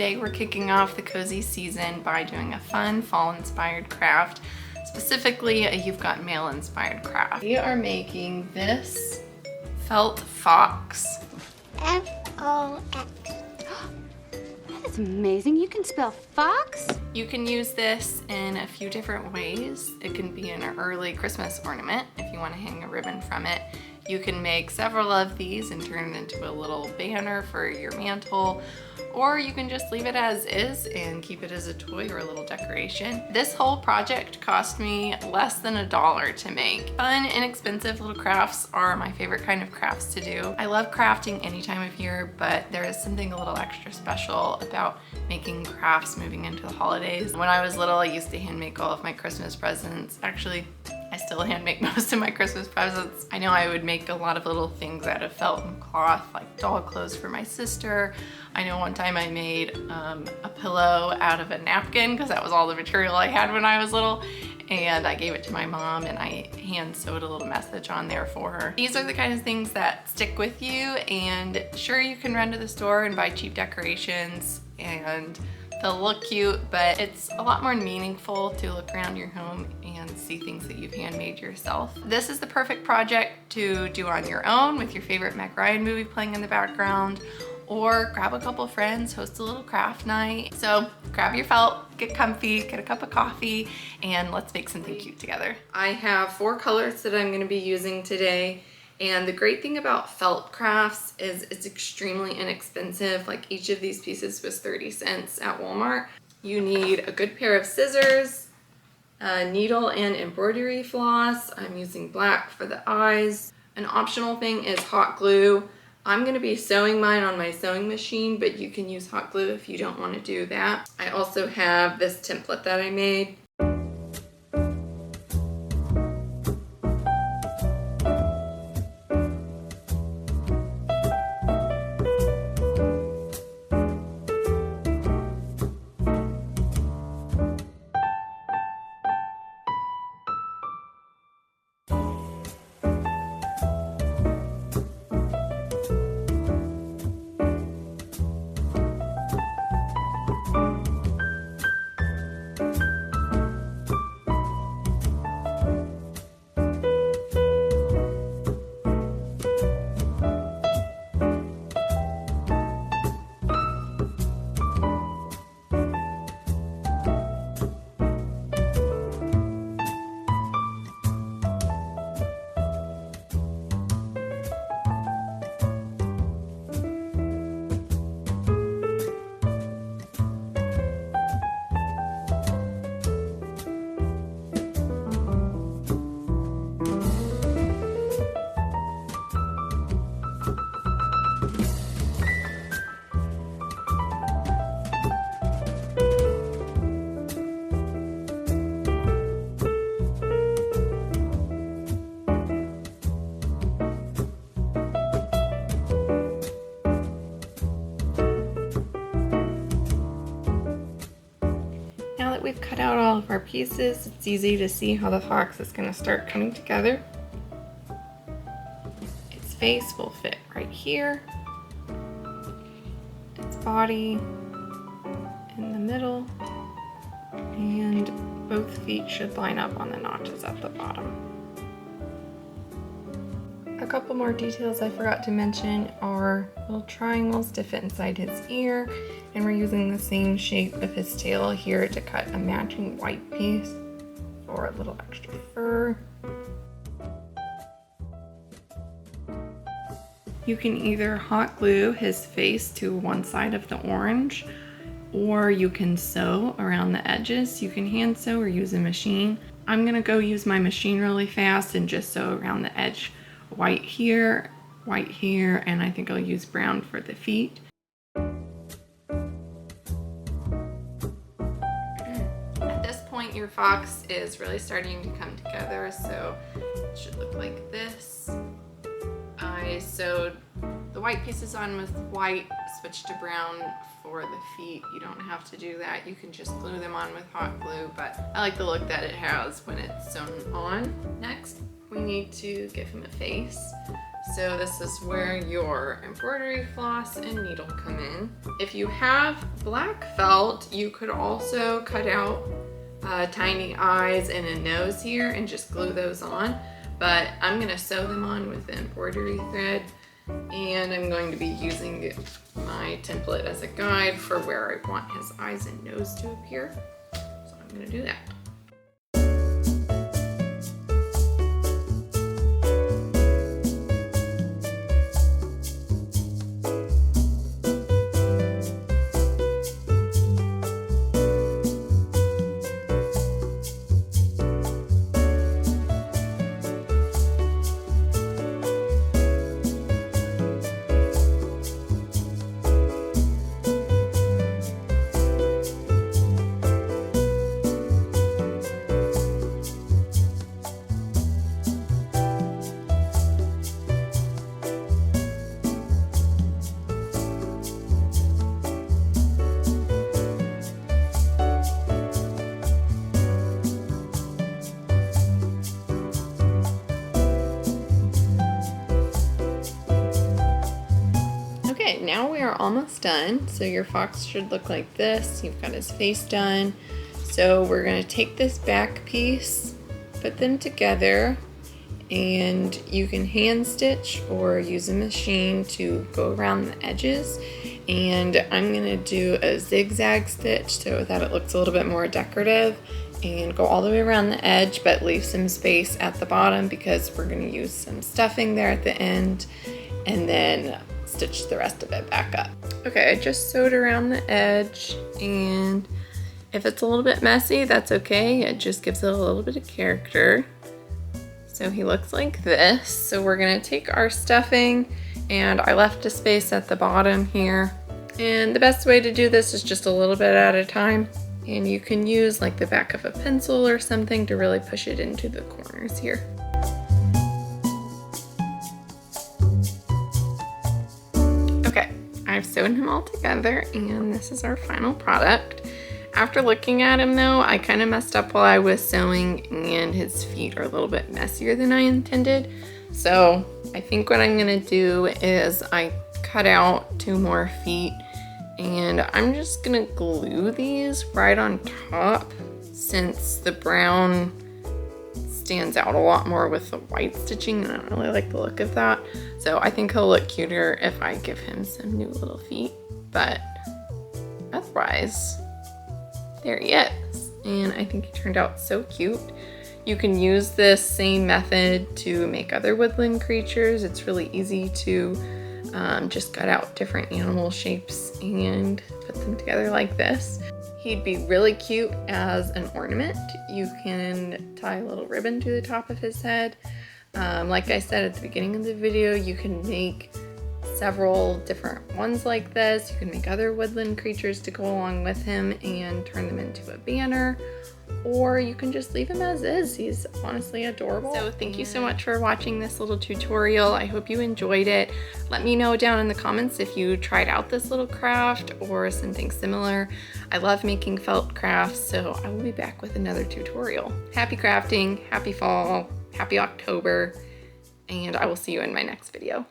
today we're kicking off the cozy season by doing a fun fall-inspired craft. Specifically, a You've Got Mail-inspired craft. We are making this felt fox. F-O-X. That is amazing. You can spell fox? You can use this in a few different ways. It can be an early Christmas ornament if you want to hang a ribbon from it. You can make several of these and turn it into a little banner for your mantle, or you can just leave it as is and keep it as a toy or a little decoration. This whole project cost me less than $1 to make. Fun, inexpensive little crafts are my favorite kind of crafts to do. I love crafting any time of year, but there is something a little extra special about making crafts moving into the holidays. When I was little, I used to hand make all of my Christmas presents. Actually, I still hand make most of my Christmas presents. I know I would make a lot of little things out of felt and cloth, like doll clothes for my sister. I know one time I made a pillow out of a napkin because that was all the material I had when I was little, and I gave it to my mom and I hand sewed a little message on there for her. These are the kind of things that stick with you, and sure, you can run to the store and buy cheap decorations and they'll look cute, but it's a lot more meaningful to look around your home and see things that you've handmade yourself. This is the perfect project to do on your own with your favorite Meg Ryan movie playing in the background, or grab a couple friends, host a little craft night. So grab your felt, get comfy, get a cup of coffee, and let's make something cute together. I have 4 colors that I'm gonna be using today. And the great thing about felt crafts is it's extremely inexpensive. Like, each of these pieces was 30 cents at Walmart. You need a good pair of scissors, a needle and embroidery floss. I'm using black for the eyes. An optional thing is hot glue. I'm gonna be sewing mine on my sewing machine, but you can use hot glue if you don't wanna do that. I also have this template that I made. We've cut out all of our pieces. It's easy to see how the fox is going to start coming together. Its face will fit right here. Its body in the middle. And both feet should line up on the notches at the bottom. A couple more details I forgot to mention are little triangles to fit inside his ear, and we're using the same shape of his tail here to cut a matching white piece for a little extra fur. You can either hot glue his face to one side of the orange, or you can sew around the edges. You can hand sew or use a machine. I'm gonna go use my machine really fast and just sew around the edge. White here, and I think I'll use brown for the feet. At this point, your fox is really starting to come together, so it should look like this. I sewed the white pieces on with white, switched to brown for the feet. You don't have to do that. You can just glue them on with hot glue, but I like the look that it has when it's sewn on. Next, we need to give him a face. So this is where your embroidery floss and needle come in. If you have black felt, you could also cut out tiny eyes and a nose here and just glue those on. But I'm gonna sew them on with the embroidery thread, and I'm going to be using my template as a guide for where I want his eyes and nose to appear. So I'm gonna do that. Okay, now we are almost done. So your fox should look like this. You've got his face done. So we're gonna take this back piece, put them together, and you can hand stitch or use a machine to go around the edges. And I'm gonna do a zigzag stitch so that it looks a little bit more decorative, and go all the way around the edge, but leave some space at the bottom because we're gonna use some stuffing there at the end, and then stitch the rest of it back up. Okay, I just sewed around the edge, and if it's a little bit messy, that's okay. It just gives it a little bit of character. So he looks like this. So we're gonna take our stuffing, and I left a space at the bottom here. And the best way to do this is just a little bit at a time. And you can use like the back of a pencil or something to really push it into the corners here. Okay, I've sewn him all together, and this is our final product. After looking at him though, I kind of messed up while I was sewing, and his feet are a little bit messier than I intended. So I think what I'm gonna do is I cut out 2 more feet, and I'm just gonna glue these right on top since the brown stands out a lot more with the white stitching, and I don't really like the look of that. So I think he'll look cuter if I give him some new little feet, but otherwise, there he is. And I think he turned out so cute. You can use this same method to make other woodland creatures. It's really easy to just cut out different animal shapes and put them together like this. He'd be really cute as an ornament. You can tie a little ribbon to the top of his head. Like I said at the beginning of the video, you can make several different ones like this. You can make other woodland creatures to go along with him and turn them into a banner, or you can just leave him as is. He's honestly adorable. So thank you so much for watching this little tutorial. I hope you enjoyed it. Let me know down in the comments if you tried out this little craft or something similar. I love making felt crafts, so I will be back with another tutorial. Happy crafting, happy fall, happy October, and I will see you in my next video.